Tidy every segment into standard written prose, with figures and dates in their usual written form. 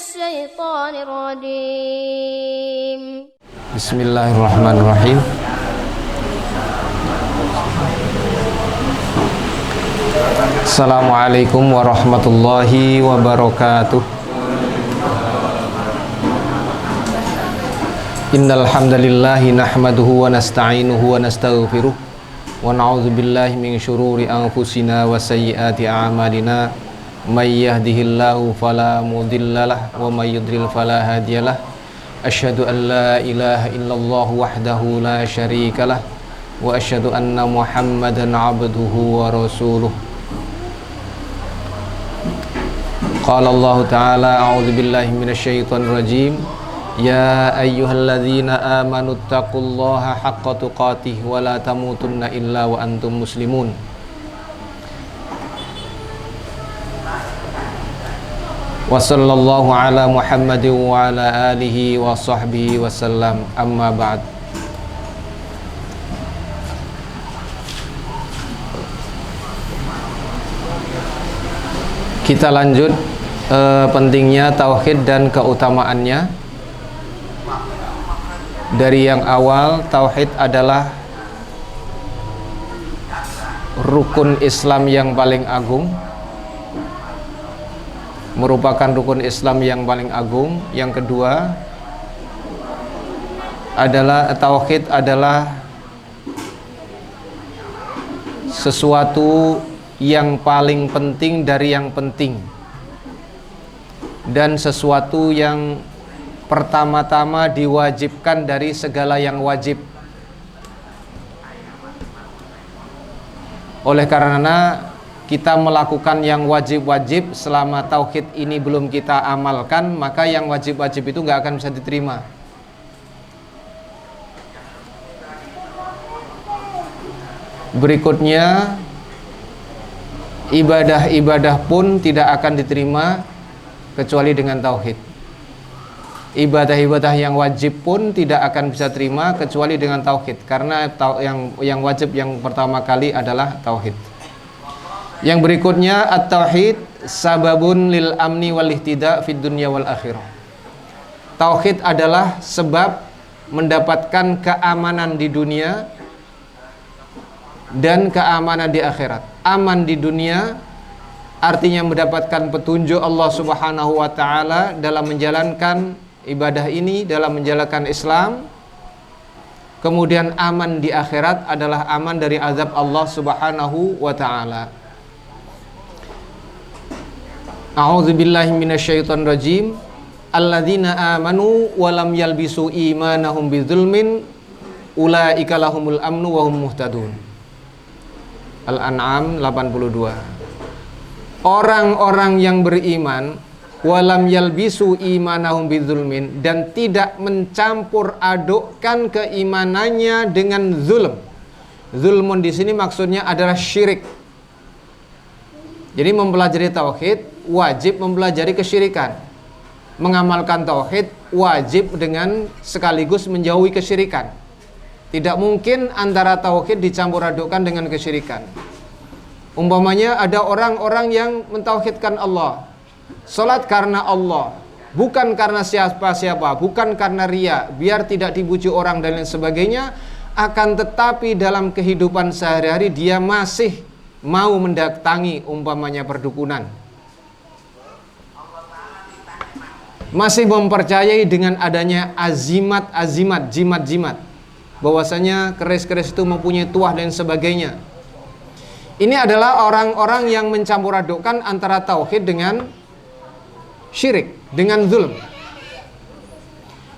الشيطان الرجيم. بسم الله الرحمن الرحيم. Assalamualaikum warahmatullahi wabarakatuh. Innal hamdalillahi nahmaduhu wa nasta'inuhu wa nastaghfiruh wa na'udzu billahi min syururi anfusina wa sayyiati a'malina. May yahdihillahu fala mudhillalah wa may yudlil fala hadiyalah. Asyhadu an la ilaha illallah wahdahu la syarikalah wa asyhadu anna Muhammadan 'abduhu wa rasuluh. Qala Allah Ta'ala a'udzu billahi minasyaitonir rajim. Ya ayyuhalladzina amanu taqullaha haqqa tuqatih wa la tamutunna illa wa antum muslimun. Wa sallallahu ala Muhammadin wa ala alihi wa sahbihi wa sallam. Amma ba'd. Kita lanjut pentingnya tauhid dan keutamaannya. Dari yang awal, tauhid adalah rukun Islam yang paling agung, merupakan rukun Islam yang paling agung. Yang kedua adalah tauhid adalah sesuatu yang paling penting dari yang penting, dan sesuatu yang pertama-tama diwajibkan dari segala yang wajib. Oleh karena kita melakukan yang wajib-wajib, selama tauhid ini belum kita amalkan, maka yang wajib-wajib itu nggak akan bisa diterima. Berikutnya, ibadah-ibadah pun tidak akan diterima kecuali dengan tauhid. Ibadah-ibadah yang wajib pun tidak akan bisa terima kecuali dengan tauhid, karena yang wajib yang pertama kali adalah tauhid. Yang berikutnya, at-tauhid sababun lil amni wal ihtida fid dunya wal akhirah. Tauhid adalah sebab mendapatkan keamanan di dunia dan keamanan di akhirat. Aman di dunia artinya mendapatkan petunjuk Allah Subhanahu wa taala dalam menjalankan ibadah ini, dalam menjalankan Islam. Kemudian aman di akhirat adalah aman dari azab Allah Subhanahu wa taala. A'udzu billahi minasyaitonir rajim. Alladzina amanu wa lam yalbisu imanahum bidzulmin ulaika lahumul amnu wa hum muhtadun. Al-An'am 82. Orang-orang yang beriman walam yalbisu imanahum bidzulmin, dan tidak mencampur adukkan keimanannya dengan zulm. Zulmun di sini maksudnya adalah syirik. Jadi mempelajari tauhid wajib mempelajari kesyirikan. Mengamalkan tauhid wajib dengan sekaligus menjauhi kesyirikan. Tidak mungkin antara tauhid dicampur adukkan dengan kesyirikan. Umpamanya ada orang-orang yang mentauhidkan Allah, salat karena Allah, bukan karena siapa-siapa, bukan karena riya, biar tidak dipuji orang dan lain sebagainya. Akan tetapi dalam kehidupan sehari-hari dia masih mau mendatangi umpamanya perdukunan, masih mempercayai dengan adanya azimat-azimat, jimat-jimat, bahwasanya keris-keris itu mempunyai tuah dan sebagainya. Ini adalah orang-orang yang mencampur adukkan antara tauhid dengan syirik, dengan zulm.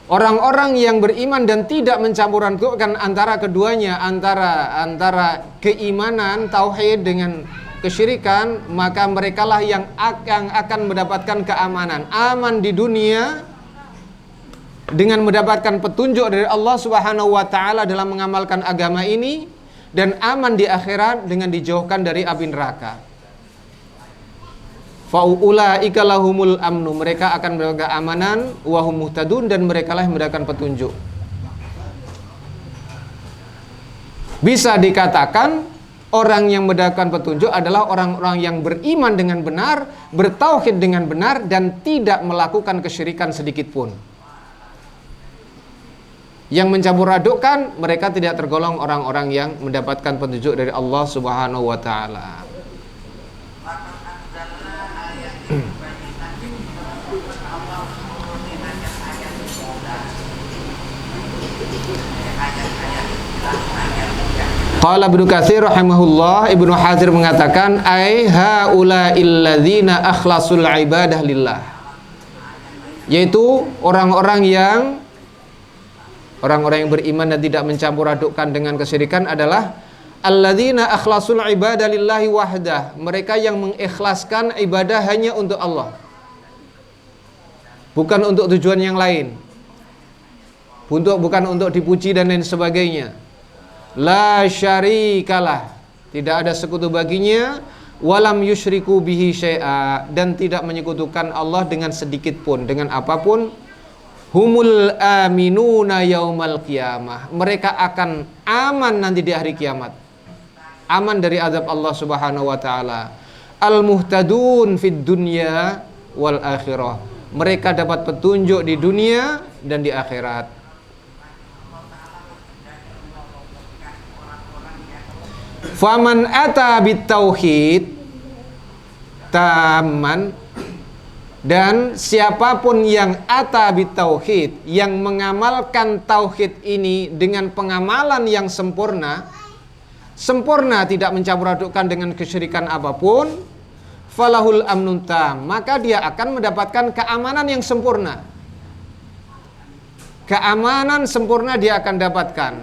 Orang-orang yang beriman dan tidak mencampur adukkan antara keduanya, antara keimanan tauhid dengan kesyirikan, maka merekalah yang akan mendapatkan keamanan. Aman di dunia dengan mendapatkan petunjuk dari Allah Subhanahu wa taala dalam mengamalkan agama ini, dan aman di akhirat dengan dijauhkan dari api neraka. Faulaika lahumul amnu, mereka akan mendapatkan keamanan, wa hum muhtadun, dan mereka lah yang mendapatkan petunjuk. Bisa dikatakan Orang yang mendapatkan petunjuk adalah orang-orang yang beriman dengan benar, bertauhid dengan benar, dan tidak melakukan kesyirikan sedikit pun. Yang mencampur adukkan, mereka tidak tergolong orang-orang yang mendapatkan petunjuk dari Allah Subhanahu wa taala. Qala Ibnu Katsir rahimahullah, Ibnu Hazir mengatakan ai haula'il ladzina akhlasul ibadah lillah, yaitu orang-orang yang beriman dan tidak mencampur adukkan dengan kesyirikan adalah alladzina akhlasul ibadah lillahi wahdah, mereka yang mengikhlaskan ibadah hanya untuk Allah, bukan untuk tujuan yang lain, bukan untuk dipuji dan lain sebagainya. La syarikalah, tidak ada sekutu baginya, walam yusyriku bihi syai'a, dan tidak menyekutukan Allah dengan sedikit pun, dengan apapun. Humul aminuna yaumal qiyamah, mereka akan aman nanti di hari kiamat, aman dari azab Allah Subhanahu wa taala. Al muhtadun fid dunya wal akhirah, mereka dapat petunjuk di dunia dan di akhirat. Faman ata bitauhid taman, dan siapapun yang ata bitauhid, yang mengamalkan tauhid ini dengan pengamalan yang sempurna, tidak mencampur adukkan dengan kesyirikan apapun, falahul amnun tam, maka dia akan mendapatkan keamanan yang sempurna. Keamanan sempurna dia akan dapatkan.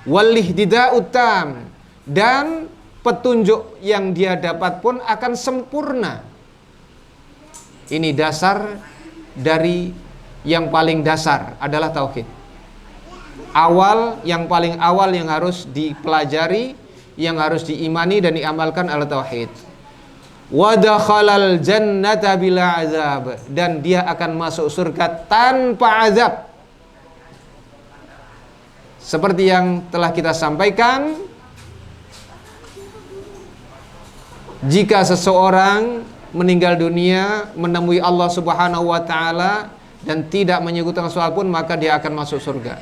Walihdida'ut tam, dan petunjuk yang dia dapat pun akan sempurna. Ini dasar dari yang paling dasar adalah tauhid. Yang paling awal yang harus dipelajari, yang harus diimani dan diamalkan adalah tauhid. Wa dakhalal jannata bila azab, dan dia akan masuk surga tanpa azab. Seperti yang telah kita sampaikan, jika seseorang meninggal dunia menemui Allah Subhanahu wa taala dan tidak menyekutukan sesuatu pun, maka dia akan masuk surga.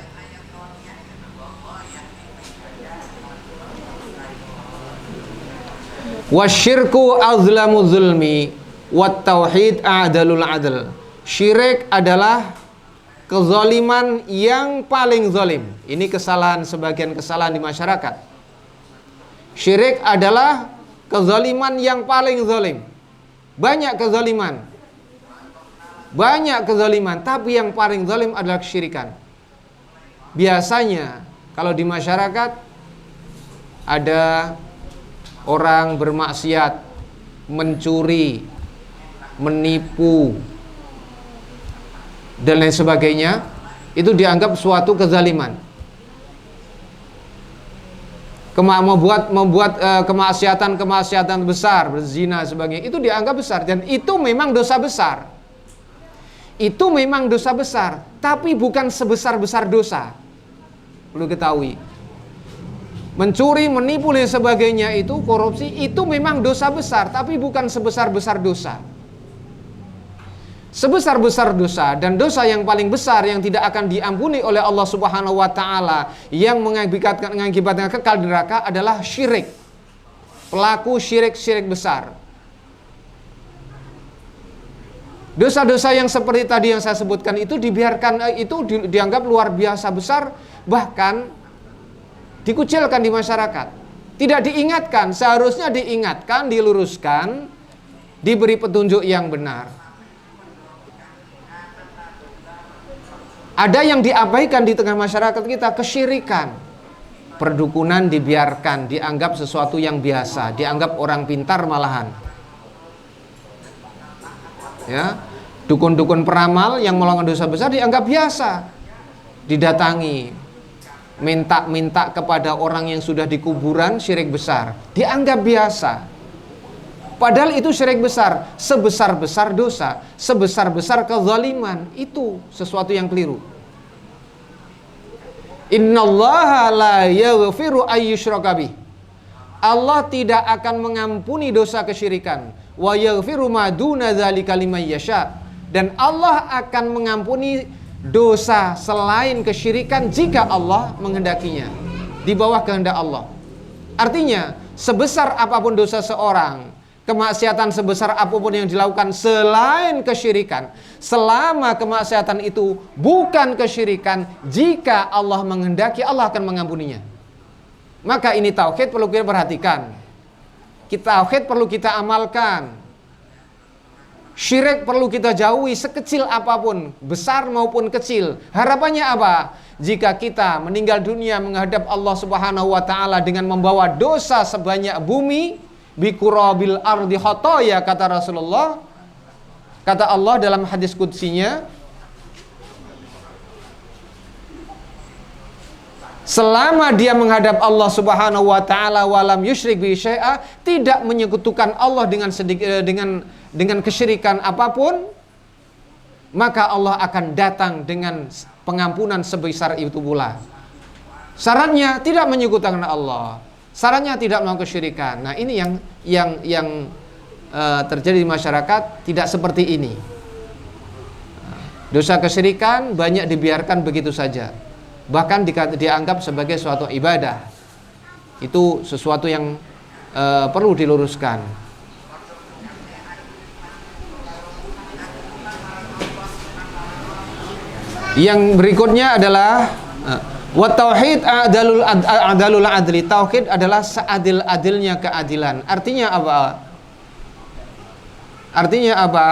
Wasyirku azlamu zulmi wat tauhid a'dalul adl. Syirik adalah kezaliman yang paling zalim. Ini sebagian kesalahan di masyarakat. Syirik adalah kezaliman yang paling zalim. Banyak kezaliman, tapi yang paling zalim adalah kesyirikan. Biasanya kalau di masyarakat ada orang bermaksiat, mencuri, menipu, dan lain sebagainya, itu dianggap suatu kezaliman. Membuat kemaksiatan besar, berzina sebagainya, itu dianggap besar, dan itu memang dosa besar. Tapi bukan sebesar-besar dosa. Perlu ketahui. Mencuri, menipu dan sebagainya, itu korupsi, itu memang dosa besar, tapi bukan sebesar-besar dosa. Sebesar-besar dosa dan dosa yang paling besar yang tidak akan diampuni oleh Allah Subhanahu wa taala, yang mengakibatkan kekal di neraka adalah syirik. Pelaku syirik besar. Dosa-dosa yang seperti tadi yang saya sebutkan itu dibiarkan, itu dianggap luar biasa besar, bahkan dikucilkan di masyarakat. Tidak diingatkan, seharusnya diingatkan, diluruskan, diberi petunjuk yang benar. Ada yang diabaikan di tengah masyarakat kita, kesyirikan. Perdukunan dibiarkan, dianggap sesuatu yang biasa, dianggap orang pintar malahan. Ya, dukun-dukun peramal yang melakukan dosa besar dianggap biasa. Didatangi, minta kepada orang yang sudah di kuburan, syirik besar, dianggap biasa. Padahal itu syirik besar, sebesar-besar dosa, sebesar-besar kezaliman, itu sesuatu yang keliru. Innallaha la yaghfiru ayyushraka bih Allah tidak akan mengampuni dosa kesyirikan. Wa yaghfiru ma duna dzalika liman yasha. Dan Allah akan mengampuni dosa selain kesyirikan jika Allah menghendakinya, di bawah kehendak Allah. Artinya, sebesar apapun dosa seorang, kemaksiatan sebesar apapun yang dilakukan selain kesyirikan, selama kemaksiatan itu bukan kesyirikan, jika Allah menghendaki, Allah akan mengampuninya. Maka ini tauhid perlu kita perhatikan. Tauhid perlu kita amalkan. Syirik perlu kita jauhi sekecil apapun, besar maupun kecil. Harapannya apa? Jika kita meninggal dunia menghadap Allah Subhanahu wa taala dengan membawa dosa sebanyak bumi, biqurabil ardi khotoya, kata Rasulullah. Kata Allah dalam hadis qudsinya, selama dia menghadap Allah Subhanahu wa taala walam yusyrik bi syai'a, tidak menyekutukan Allah dengan kesyirikan apapun, maka Allah akan datang dengan pengampunan sebesar itu pula. Syaratnya tidak menyekutukan Allah, syaratnya tidak melakukan kesyirikan. Nah, ini yang terjadi di masyarakat tidak seperti ini. Dosa kesyirikan banyak dibiarkan begitu saja, bahkan dianggap sebagai suatu ibadah. Itu sesuatu yang perlu diluruskan. Yang berikutnya adalah wa tauhid adalul adli. Tauhid adalah seadil-adilnya keadilan. Artinya apa?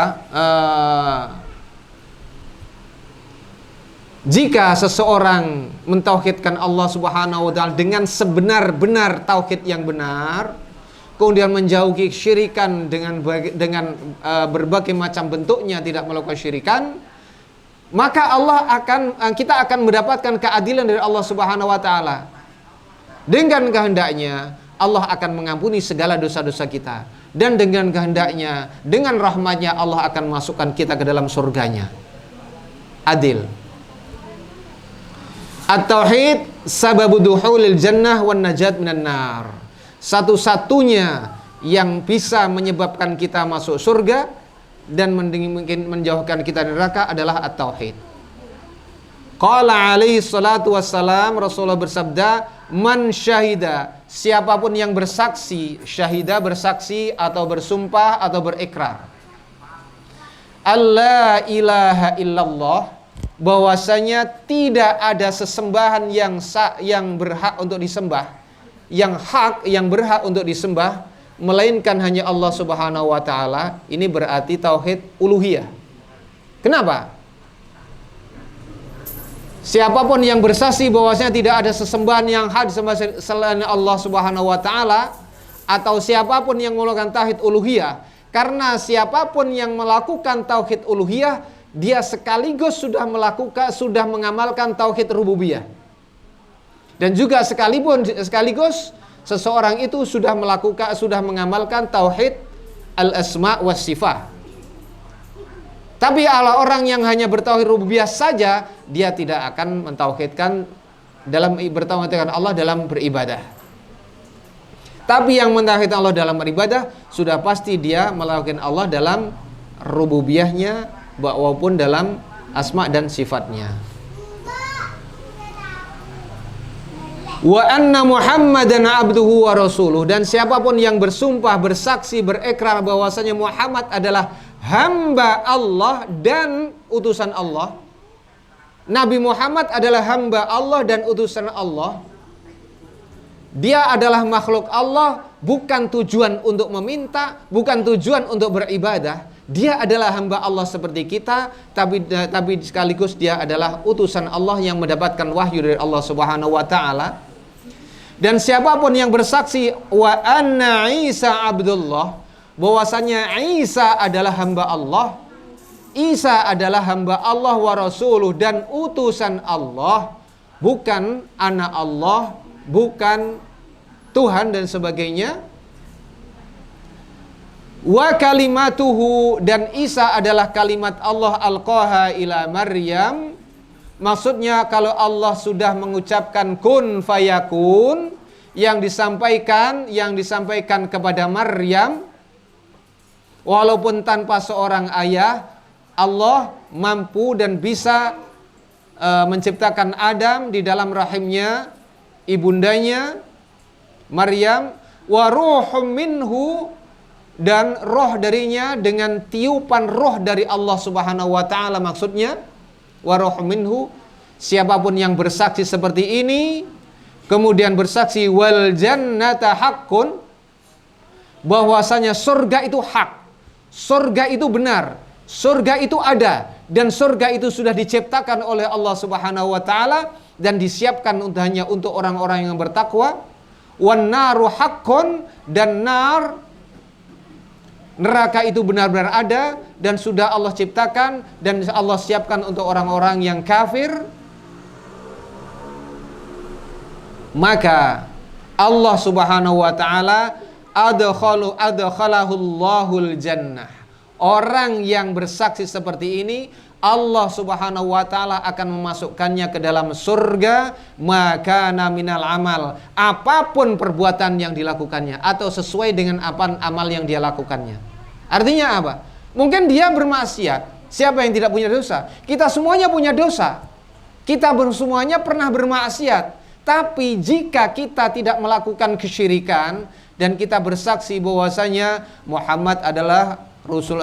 Jika seseorang mentauhidkan Allah Subhanahu wa taala dengan sebenar-benar tauhid yang benar, kemudian menjauhi syirikan dengan berbagai macam bentuknya, tidak melakukan syirikan, maka kita akan mendapatkan keadilan dari Allah Subhanahu wa taala. Dengan kehendaknya Allah akan mengampuni segala dosa-dosa kita, dan dengan kehendaknya, dengan rahmatnya Allah akan masukkan kita ke dalam surganya. Adil. At-tauhid sababu duhulil jannah wan najat minan nar. Satu-satunya yang bisa menyebabkan kita masuk surga dan mungkin menjauhkan kita dari neraka adalah at-tauhid. Qala alaihi salatu wassalam, Rasulullah bersabda, man syahida, siapapun yang bersaksi, syahida bersaksi atau bersumpah atau berikrar, alla ilaha illallah, bahwasanya tidak ada sesembahan yang berhak untuk disembah, yang berhak untuk disembah melainkan hanya Allah Subhanahu wa taala. Ini berarti tauhid uluhiyah. Kenapa? Siapapun yang bersaksi bahwasanya tidak ada sesembahan yang hak disembah selain Allah Subhanahu wa taala, atau siapapun yang melakukan tauhid uluhiyah, karena siapapun yang melakukan tauhid uluhiyah, dia sekaligus sudah mengamalkan tauhid rububiyah. Dan juga sekaligus seseorang itu sudah mengamalkan tauhid al-asma was sifat. Tapi kalau orang yang hanya bertauhid rububiyah saja, dia tidak akan mentauhidkan bertauhidkan Allah dalam beribadah. Tapi yang mentauhidkan Allah dalam beribadah, sudah pasti dia melakukan Allah dalam rububiyahnya maupun dalam asma dan sifatnya. Wa anna Muhammadan abduhu wa rasuluh, dan siapapun yang bersumpah, bersaksi, berikrar bahwasanya Muhammad adalah hamba Allah dan utusan Allah. Nabi Muhammad adalah hamba Allah dan utusan Allah. Dia adalah makhluk Allah, bukan tujuan untuk meminta, bukan tujuan untuk beribadah. Dia adalah hamba Allah seperti kita, tapi sekaligus dia adalah utusan Allah yang mendapatkan wahyu dari Allah Subhanahu wa taala. Dan siapapun yang bersaksi wa anna Isa abdullah, bahwasanya Isa adalah hamba Allah, Isa adalah hamba Allah wa rasuluh, dan utusan Allah, bukan anak Allah, bukan Tuhan dan sebagainya. Wa kalimatuhu, dan Isa adalah kalimat Allah alqaha ila Maryam. Maksudnya kalau Allah sudah mengucapkan kun fayakun, yang disampaikan kepada Maryam, walaupun tanpa seorang ayah, Allah mampu dan bisa menciptakan Adam di dalam rahimnya ibundanya Maryam, wa ruhum minhu, dan roh darinya dengan tiupan roh dari Allah Subhanahu wa taala. Maksudnya wa ruhum minhu, siapapun yang bersaksi seperti ini kemudian bersaksi wal jannata haqqun, bahwasanya surga itu hak, surga itu benar, surga itu ada, dan surga itu sudah diciptakan oleh Allah Subhanahu wa taala dan disiapkan hanya untuk orang-orang yang bertakwa. Wan naru haqqun, dan neraka itu benar-benar ada dan sudah Allah ciptakan dan Allah siapkan untuk orang-orang yang kafir. Maka Allah Subhanahu wa taala adkhalahu Allahul jannah. Orang yang bersaksi seperti ini, Allah Subhanahu wa taala akan memasukkannya ke dalam surga, maka minal amal, apapun perbuatan yang dilakukannya atau sesuai dengan apa amal yang dia lakukannya. Artinya apa? Mungkin dia bermaksiat. Siapa yang tidak punya dosa? Kita semuanya punya dosa. Kita semuanya pernah bermaksiat. Tapi jika kita tidak melakukan kesyirikan dan kita bersaksi bahwasanya Muhammad adalah Rasul,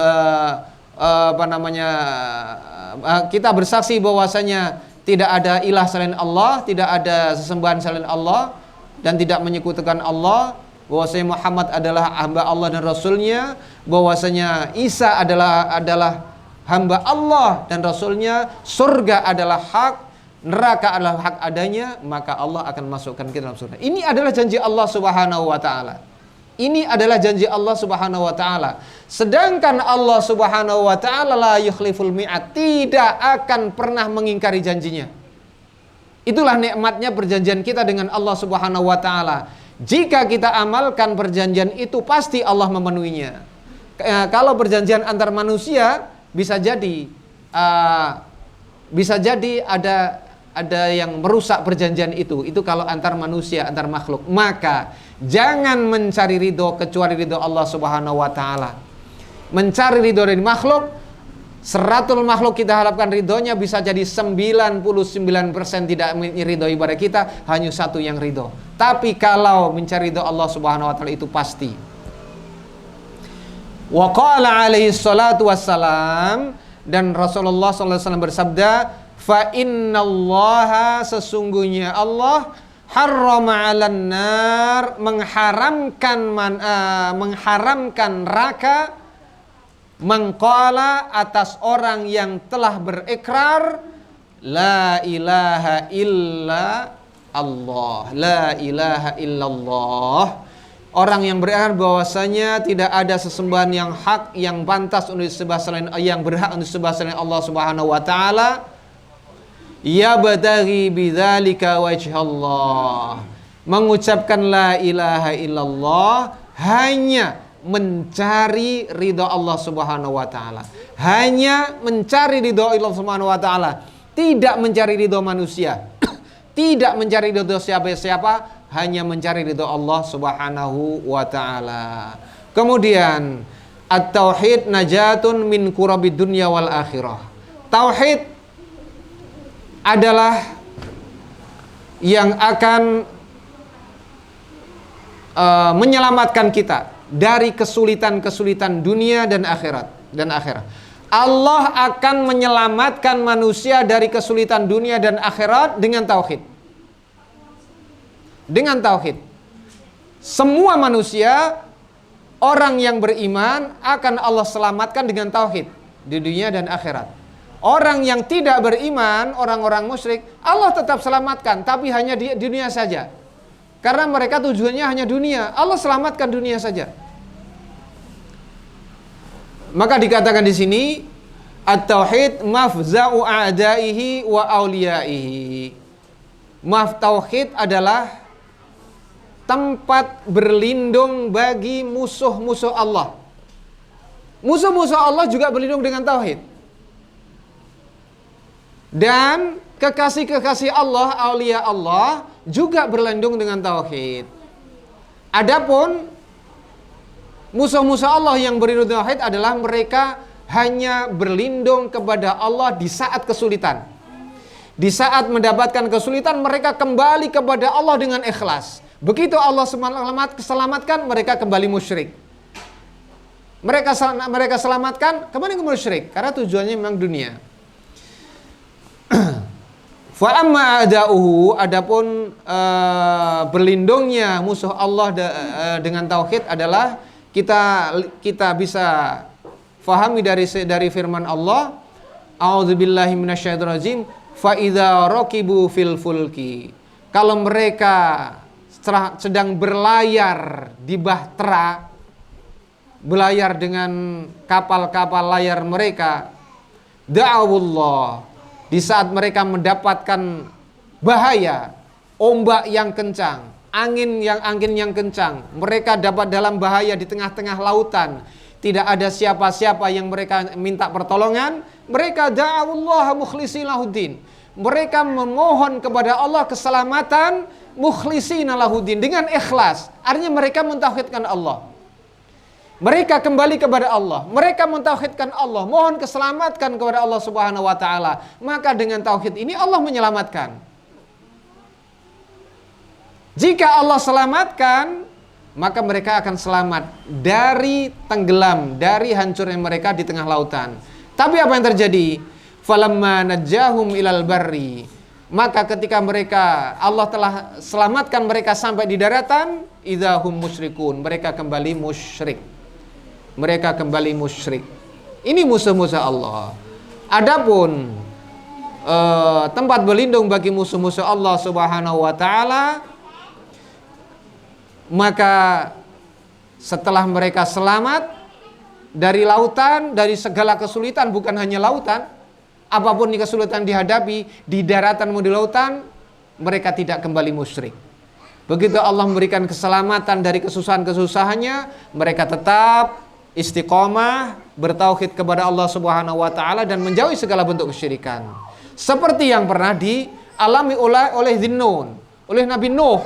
kita bersaksi bahwasanya tidak ada ilah selain Allah, tidak ada sesembahan selain Allah, dan tidak menyekutukan Allah, bahwasanya Muhammad adalah hamba Allah dan Rasulnya, bahwasanya Isa adalah hamba Allah dan Rasulnya, surga adalah hak, neraka adalah hak adanya, maka Allah akan masukkan kita dalam surga. Ini adalah janji Allah Subhanahu wa taala. Ini adalah janji Allah Subhanahu wa taala. Sedangkan Allah Subhanahu wa taala la yukhliful mi'ad, tidak akan pernah mengingkari janjinya. Itulah nikmatnya perjanjian kita dengan Allah Subhanahu wa taala. Jika kita amalkan perjanjian itu, pasti Allah memenuhinya. Kalau perjanjian antar manusia bisa jadi ada yang merusak perjanjian itu kalau antar manusia, antar makhluk. Maka jangan mencari ridho kecuali ridho Allah Subhanahu wa taala. Mencari ridho dari makhluk, 100 makhluk kita harapkan ridhonya, bisa jadi 99% tidak ridhoi pada kita, hanya satu yang ridho. Tapi kalau mencari ridho Allah Subhanahu wa taala itu pasti. Wa qala alaihi salatu wassalam, dan Rasulullah sallallahu alaihi wasallam bersabda, fa innallaha, sesungguhnya Allah, harrama 'alan nar, mengharamkan neraka, mengqala, atas orang yang telah berikrar la ilaha illa Allah, la ilaha illallah. Orang yang berikrar bahwasanya tidak ada sesembahan yang hak, yang pantas untuk disembah selain, yang berhak untuk disembah selain Allah Subhanahu wa taala, yabtaghi bidzalika wajhallah, mengucapkan la ilaha illallah hanya mencari ridha Allah Subhanahu wa taala, hanya mencari ridha Allah Subhanahu wa taala, tidak mencari ridha manusia, tidak mencari ridha siapa-siapa, hanya mencari ridha Allah Subhanahu wa taala. Kemudian at-tauhid najatun min kurabid dunya wal akhirah. Tauhid adalah yang akan menyelamatkan kita dari kesulitan-kesulitan dunia dan akhirat. Allah akan menyelamatkan manusia dari kesulitan dunia dan akhirat dengan tauhid. Dengan tauhid. Semua manusia, orang yang beriman, akan Allah selamatkan dengan tauhid di dunia dan akhirat. Orang yang tidak beriman, orang-orang musyrik, Allah tetap selamatkan, tapi hanya di dunia saja. Karena mereka tujuannya hanya dunia. Allah selamatkan dunia saja. Maka dikatakan di sini, at-tauhid mafza'u a'daihi wa auliyaihi. Tauhid adalah tempat berlindung bagi musuh-musuh Allah. Musuh-musuh Allah juga berlindung dengan tauhid. Dan kekasih-kekasih Allah, aulia Allah juga berlindung dengan tauhid. Adapun musuh-musuh Allah yang beriman tauhid adalah mereka hanya berlindung kepada Allah di saat kesulitan. Di saat mendapatkan kesulitan, mereka kembali kepada Allah dengan ikhlas. Begitu Allah selamatkan, mereka kembali musyrik. Mereka selamatkan, kembali ke musyrik. Karena tujuannya memang dunia. Fa amma a'da'uhu, adapun berlindungnya musuh Allah dengan tauhid adalah kita bisa fahami dari firman Allah, a'udzubillahi minasyaitonir rajim, fa idza raqibu fil fulki. Kalau mereka sedang berlayar di bahtera, berlayar dengan kapal-kapal layar mereka, da'awullah, di saat mereka mendapatkan bahaya, ombak yang kencang, angin yang kencang, mereka dapat dalam bahaya di tengah-tengah lautan, tidak ada siapa-siapa yang mereka minta pertolongan, mereka da'awullah mukhlishina lahuddin. Mereka memohon kepada Allah keselamatan mukhlishina lahuddin, dengan ikhlas. Artinya mereka mentauhidkan Allah. Mereka kembali kepada Allah, mereka mentauhidkan Allah, mohon keselamatan kepada Allah Subhanahu wa taala. Maka dengan tauhid ini Allah menyelamatkan. Jika Allah selamatkan, maka mereka akan selamat dari tenggelam, dari hancurnya mereka di tengah lautan. Tapi apa yang terjadi? Falamma najjahum ilal barri. Maka ketika Allah telah selamatkan mereka sampai di daratan, idzahum musyrikun, mereka kembali musyrik. Mereka kembali musyrik. Ini musuh-musuh Allah. Adapun tempat berlindung bagi musuh-musuh Allah Subhanahu wa taala, maka setelah mereka selamat dari lautan, dari segala kesulitan, bukan hanya lautan, apapun kesulitan dihadapi di daratan maupun di lautan, mereka tidak kembali musyrik. Begitu Allah memberikan keselamatan dari kesusahan-kesusahannya, mereka tetap istiqomah bertauhid kepada Allah Subhanahu wa taala dan menjauhi segala bentuk kesyirikan. Seperti yang pernah dialami oleh Zinnun, oleh Nabi Nuh.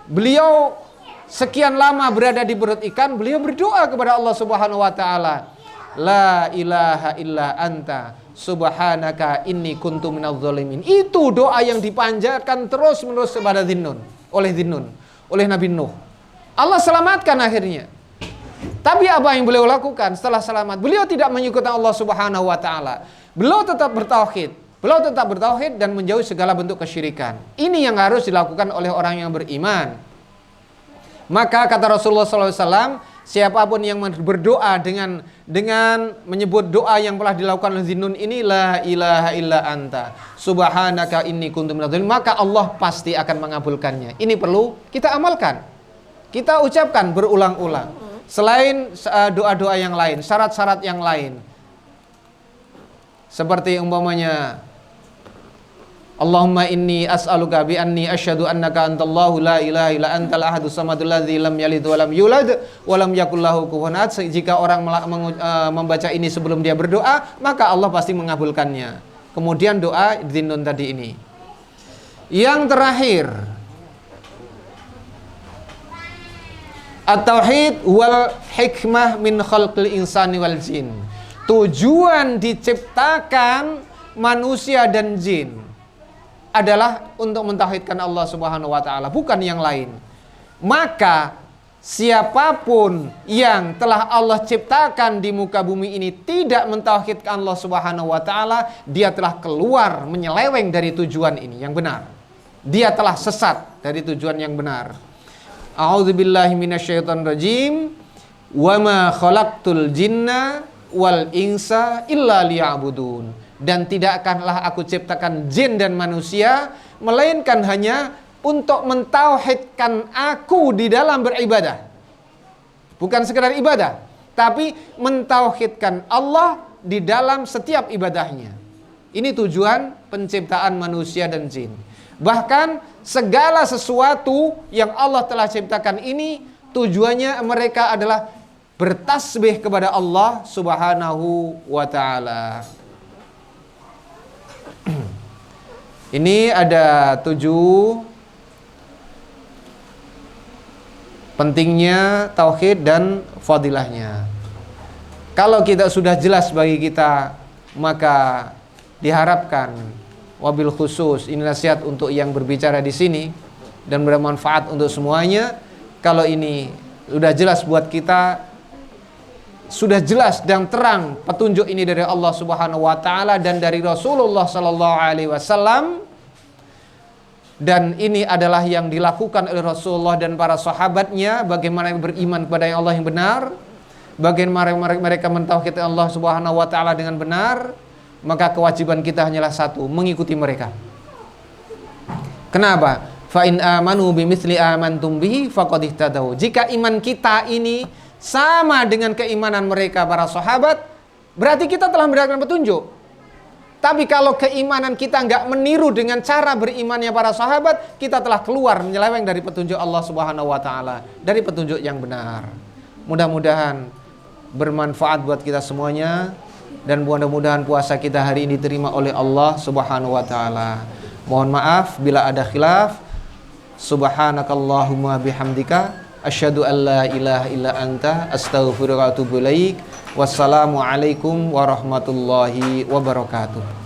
Beliau sekian lama berada di perut ikan, beliau berdoa kepada Allah Subhanahu wa taala, la ilaha illa anta subhanaka inni kuntu minadz zalimin. Itu doa yang dipanjatkan terus-menerus kepada Zinnun, oleh Nabi Nuh. Allah selamatkan akhirnya. Tapi apa yang beliau lakukan setelah selamat? Beliau tidak menyekutukan Allah Subhanahu wa taala. Beliau tetap bertauhid dan menjauhi segala bentuk kesyirikan. Ini yang harus dilakukan oleh orang yang beriman. Maka kata Rasulullah SAW, siapapun yang berdoa dengan menyebut doa yang telah dilakukan oleh Zinnun ini, la ilaha illa anta subhanaka inni kuntu minadz zalimin, maka Allah pasti akan mengabulkannya. Ini perlu kita amalkan, kita ucapkan berulang-ulang. Selain doa-doa yang lain, syarat-syarat yang lain, seperti umpamanya Allahumma inni as'aluka bi anni asyhadu annaka antallahu la ilaha illa antal ahadus samadul ladzi lam yalid wa lam yulad wa lam yakul lahu kufuwan ahad. Jika orang membaca ini sebelum dia berdoa, maka Allah pasti mengabulkannya. Kemudian doa Zinnun tadi ini. Yang terakhir, at-tauhid wal hikmah min khalqil insani wal jin. Tujuan diciptakan manusia dan jin adalah untuk mentauhidkan Allah Subhanahu wa taala, bukan yang lain. Maka siapapun yang telah Allah ciptakan di muka bumi ini tidak mentauhidkan Allah Subhanahu wa taala, dia telah keluar, menyeleweng dari tujuan ini yang benar. Dia telah sesat dari tujuan yang benar. A'udzubillahi minasyaitonir rajim. Wa ma khalaqtul jinna wal insa illa liya'budun. Dan tidakkanlah aku ciptakan jin dan manusia melainkan hanya untuk mentauhidkan aku di dalam beribadah. Bukan sekedar ibadah, tapi mentauhidkan Allah di dalam setiap ibadahnya. Ini tujuan penciptaan manusia dan jin. Bahkan segala sesuatu yang Allah telah ciptakan ini tujuannya mereka adalah bertasbih kepada Allah Subhanahu wa taala. Ini ada 7 pentingnya tauhid dan fadilahnya. Kalau kita sudah jelas bagi kita, maka diharapkan wabil khusus ini nasihat untuk yang berbicara di sini dan bermanfaat untuk semuanya. Kalau ini sudah jelas buat kita, sudah jelas dan terang petunjuk ini dari Allah Subhanahu wa taala dan dari Rasulullah sallallahu alaihi wasallam, dan ini adalah yang dilakukan oleh Rasulullah dan para sahabatnya, bagaimana beriman kepada Allah yang benar, bagaimana mereka mentauhidkan Allah Subhanahu wa taala dengan benar, maka kewajiban kita hanyalah satu, mengikuti mereka. Kenapa? Fa in amanu bimitsli amantum bihi faqad ihtadaw. Jika iman kita ini sama dengan keimanan mereka para sahabat, berarti kita telah mendapatkan petunjuk. Tapi kalau keimanan kita enggak meniru dengan cara berimannya para sahabat, kita telah keluar menyeleweng dari petunjuk Allah Subhanahu wa taala, dari petunjuk yang benar. Mudah-mudahan bermanfaat buat kita semuanya, dan mudah-mudahan puasa kita hari ini diterima oleh Allah Subhanahu wa taala. Mohon maaf bila ada khilaf. Subhanakallahumma bihamdika asyhadu an la ilaha illa anta astaghfiruka wa atubu ilaik. Wassalamu alaikum warahmatullahi wabarakatuh.